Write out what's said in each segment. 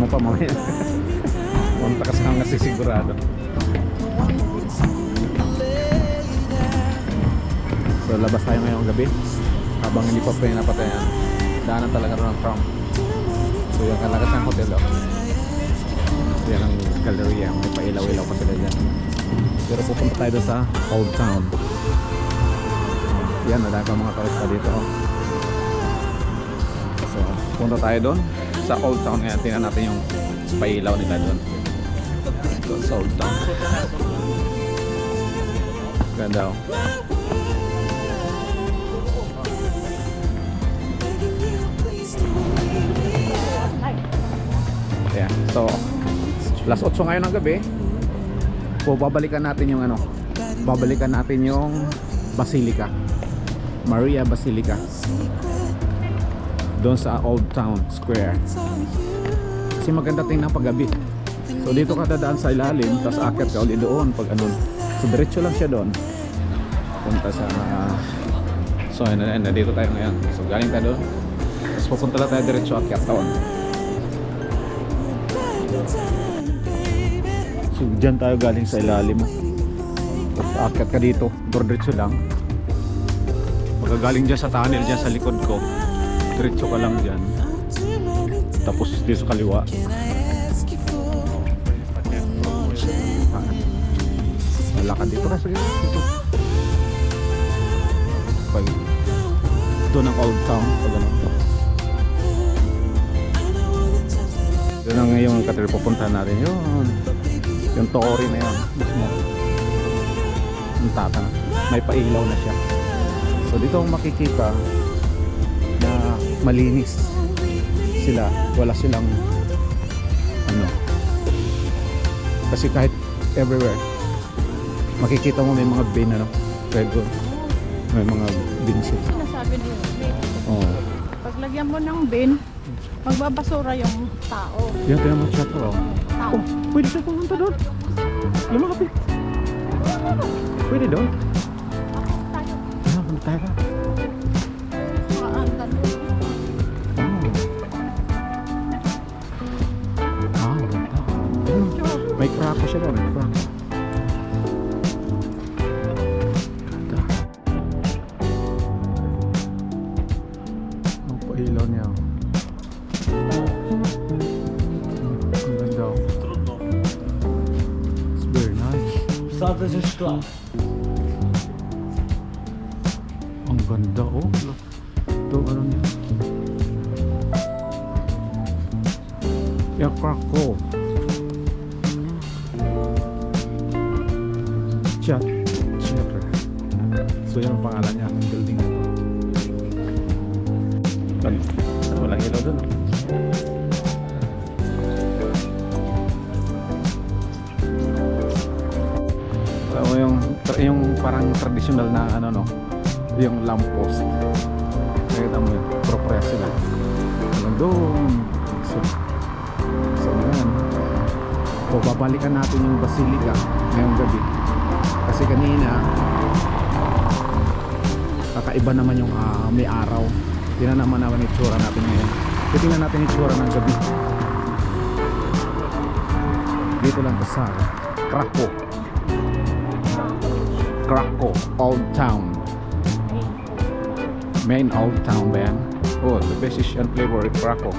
mo pa mamaya. Punta ka sa nga sigurado. So labas tayo ngayong gabi habang hindi pa pinapatayan. Daanan talaga rin ng tram. So yung kalakas ng hotel so yan ang galleria, may pailaw-ilaw pa sila dyan. Pero pupunta tayo doon sa Old Town. Yan, nadaan pa mga turista dito. So punta tayo doon sa Old Town. Ngayon tingnan natin yung pailaw nila doon. Doon sa Old Town. Ganda oh. Yeah. So last 8 ngayon ng gabi. So babalikan natin yung ano, babalikan natin yung Basilica, Maria Basilica, doon sa Old Town Square. Kasi maganda tingnan pag gabi. So dito ka dadaan sa ilalim, tapos akyat ka ulit doon pag ano. So diretso lang siya doon. Punta sa so dito tayo ngayon. So galing tayo doon. Tapos pupunta lang tayo diretso akyat doon. So dyan tayo galing sa ilalim. Tapos aakyat ka dito, diretso lang. Pagkagaling dyan sa tunnel, dyan sa likod ko, diretso ka lang dyan. Tapos dito sa kaliwa. Malakad dito kasi dito. Doon ang Old Town. Doon ang ngayong katil pupuntahan natin yun. Yung Tory na yan mismo. Yung tata na. May pailaw na siya. So dito makikita na malinis sila. Wala silang ano. Kasi kahit everywhere makikita mo may mga bin ano. Pwede may mga bin sila. Sinasabi niyo, oh. paglagyan mo ng bin, magbabasura yung tao. Yan, kaya mo siya to. Tao. Oh, pwede siya pumunta doon. Lumakapit. Pwede doon? Tayo. Ah, punta tayo pa. Makaantan. Ah, wala. May krako siya doon, may krako. Ganda. Ang pailaw niya. Ang ganda. It's very nice. Sadece szkla. Ang ganda oh. Ito ano niya. Yung krako. Chat. So yan ang pangalan niya ng building na ito. Walang ilaw doon. So yung parang traditional na ano no, yung lamppost. Nakita mo yun, propre sila. Hanggang doon. So yan. So babalikan natin yung Basilica ngayong gabi. Kasi kanina kakaiba naman yung may araw. Tingnan naman yung itsura natin ngayon. Tingnan natin yung itsura ng gabi. Dito lang sa Krakow Old Town. Main Old Town ba yan? Oh, the best is yan flavor Krakow.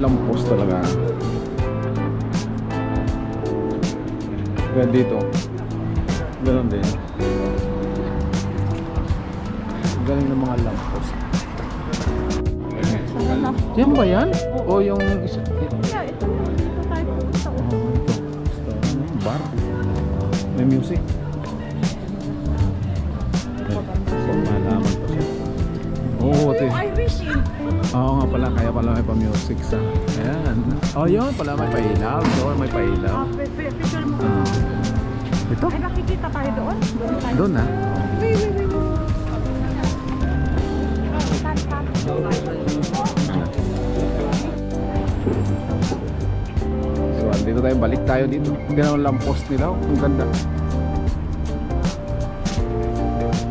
Lampos talaga. Kaya dito ganun din. Galing ng mga lampos. Yan ba yan? O yung isa? Yeah, ito tayo pupunta. Oh, ito. Bar. May music. So, malaman pa siya. Oo, ito. I wish it. Oo nga pala, kaya pala may pa-music sa. Ayan. Oh, yun pala may pailaw. Doon may pailaw. Picture mo. Ito? Ay, nakikita tayo doon. Doon tayo. Doon na. Wait. So, dito tayo. Balik tayo dito. Hindi naman lampos nila. Ang ganda.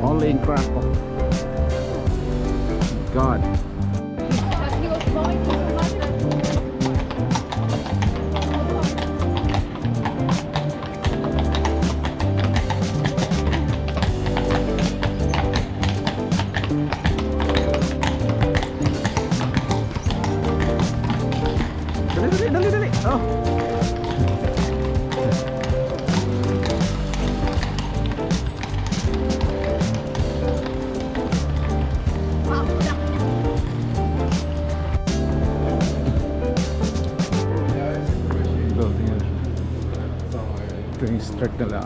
Only in Krakow. God. He was going to Oh. Ito yung start nila,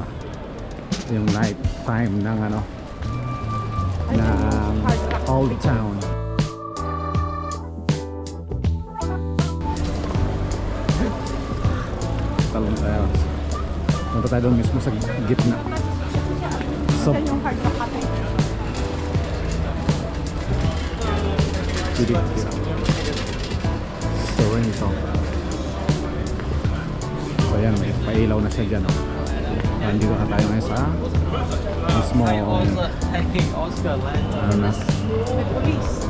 yung night time ng ano, ng Old Town. Talon tayo. Punta tayo doon mismo sa gitna. So, Yan yung hard na kape. Sorrento. So yan, may pailaw na siya dyan. Oh. Nandito na tayo ngayon sa mismo ano na, May police.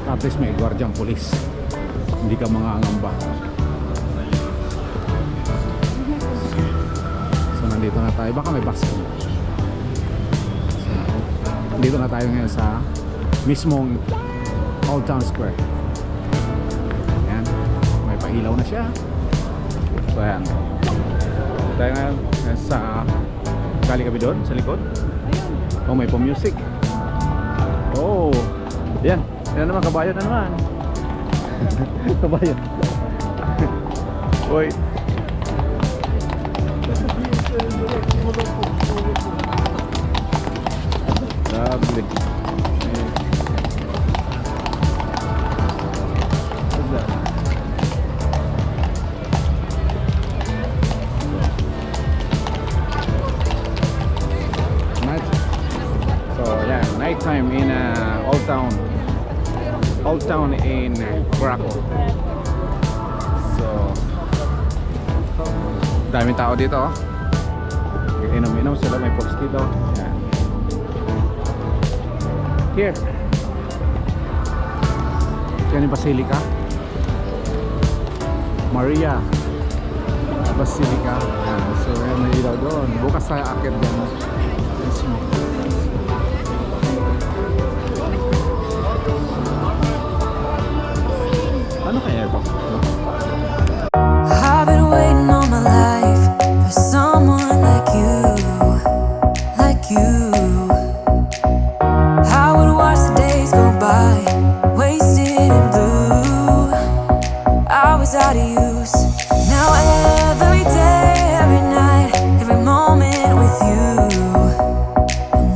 at least may guardiang police. Hindi ka mangangamba. So nandito na tayo. Baka may basket. So, nandito na tayo ngayon sa mismong Old Town Square. Ayan. May pailaw na siya. So ayan. Tayo ngayon sa kali kami doon sa likod. Oh, may pa-music. Oh. Yan. Yan naman, kabayo na naman. Kabayo. Oy. Lovely. Nighttime in Old Town in Krakow. So daming tao dito. Inom-inom sila, may post dito. Yan. Here. Yan yung Basilica Maria Basilica. Yan. So yan, may ilaw doon. Bukas tayo akit dyan. Ano kaya ito? I've been waiting all my life for someone like you, like you. I would watch the days go by, wasted in blue. I was out of use. Now every day, every night, every moment with you, I'm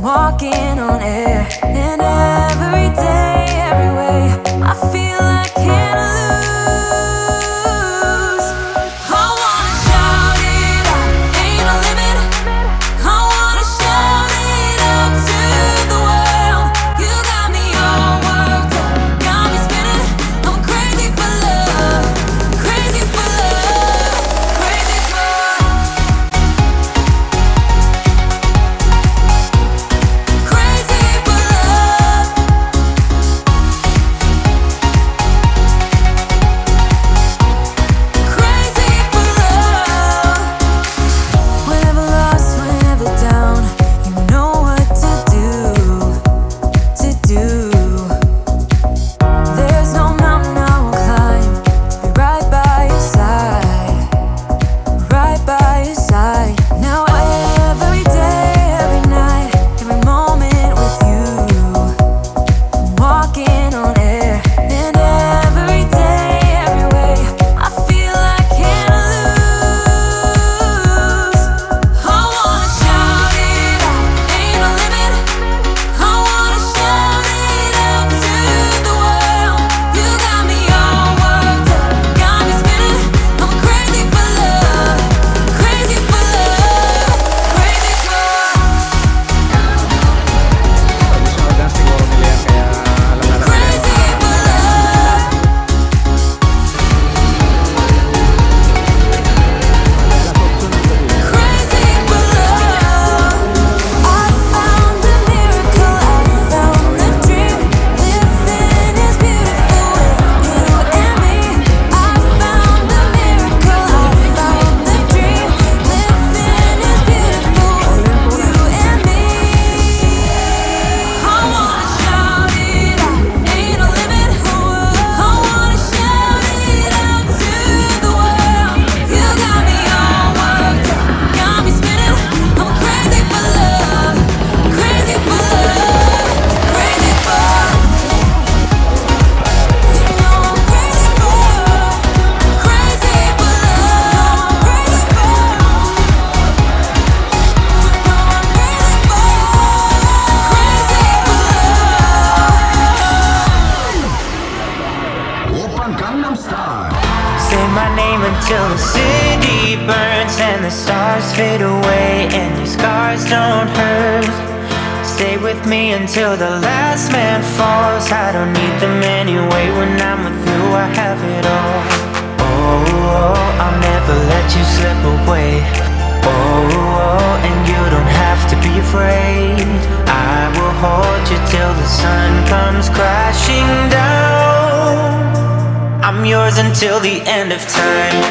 Oppan Gangnam Style. Say my name until the city burns and the stars fade away and your scars don't hurt. Stay with me until the last man falls. I don't need them anyway. When I'm with you, I have it all. Oh, I'll never let you slip away. Oh, and you don't have to be afraid. I will hold you till the sun comes crashing down. I'm yours until the end of time.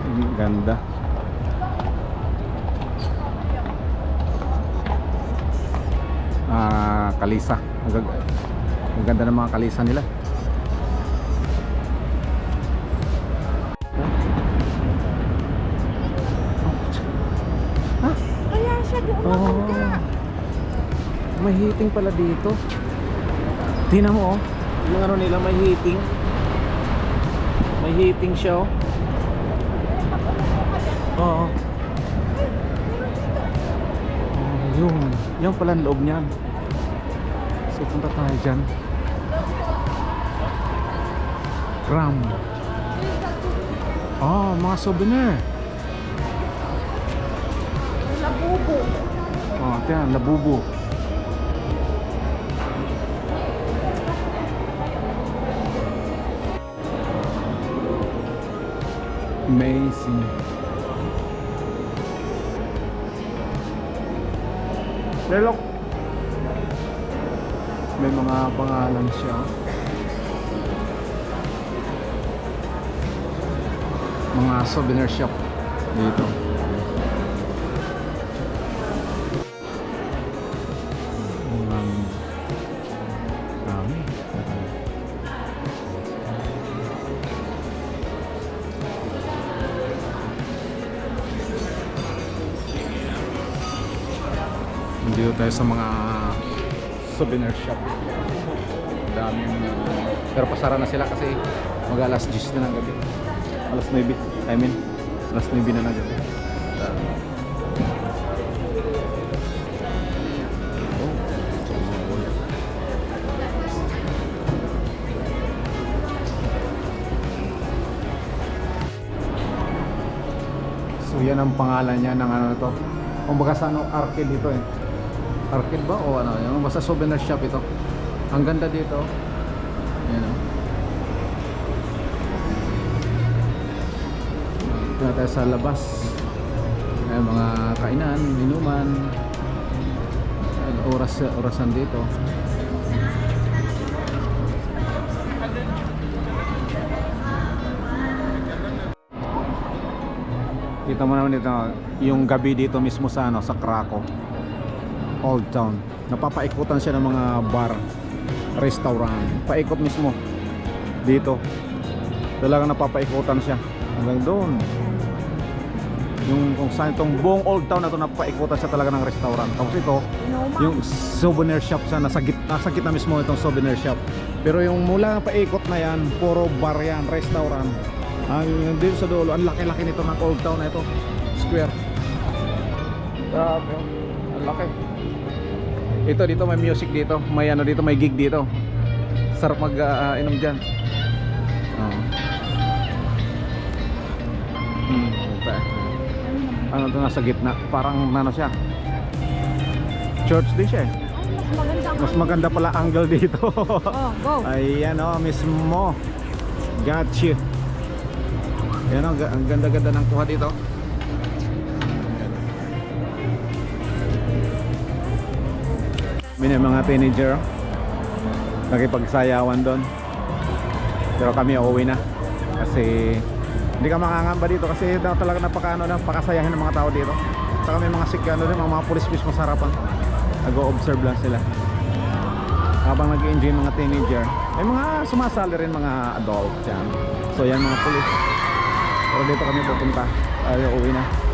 Ang ganda. Kalisa. Ang ganda ng mga kalisa nila. Kaya siya doon nakangga. May heating pala dito. Tingnan mo oh. Yung ano nila may heating. May heating siya oh. Oo. Yun. Yan pala ang loob niyan. So punta tayo dyan. Ram. Mga souvenir. Labubo. Ito yan, labubo. Amazing. Look. May mga pangalan siya. Mga souvenir shop dito. Dami. Dito tayo sa mga souvenir shop. Dami pero pasara na sila kasi mag alas 10 na ng gabi. Alas 9. Alas 9 na ng gabi. So yan ang pangalan niya ng ano to. Kumbaga sa ano, arcade dito eh. Arcade ba o ano? Yung basta souvenir shop ito. Ang ganda dito. Ayan o. Ito tayo sa labas. Ayan, mga kainan, inuman. Orasan dito. Kita mo naman dito yung gabi dito mismo sa ano, sa Krakow Old Town. Napapaikutan siya ng mga bar, restaurant. Paikot mismo dito. Talagang napapaikutan siya hanggang doon. Yung kung saan itong buong Old Town na ito, napapaikutan siya talaga ng restaurant. Tapos ito, yung souvenir shop siya, nasa gitna mismo itong souvenir shop. Pero yung mula paikot na yan, puro bar yan, restaurant. Ang dito sa dulo, ang laki-laki nito ng Old Town na ito, square. Grabe, ang laki. Ito dito may music dito, may ano dito, may gig dito. Sarap mag-inom diyan. Ano to, nasa gitna, parang ano siya. Church din siya eh. Mas maganda pala angle dito. Go. Ayan oh, mismo. Got you. Yan o, ang ganda-ganda ng kuha dito. May mga teenager nakipagsayawan doon. Pero kami uuwi na kasi hindi ka makangamba dito kasi talaga napakasayahin ng mga tao dito. Saka may mga sikano din, mga pulis mismo sa harapan. Nag-o-observe lang sila. habang nag-enjoy mga teenager, may mga sumasali rin mga adult yan. So yan mga pulis. Pero dito kami pupunta. Uwi na.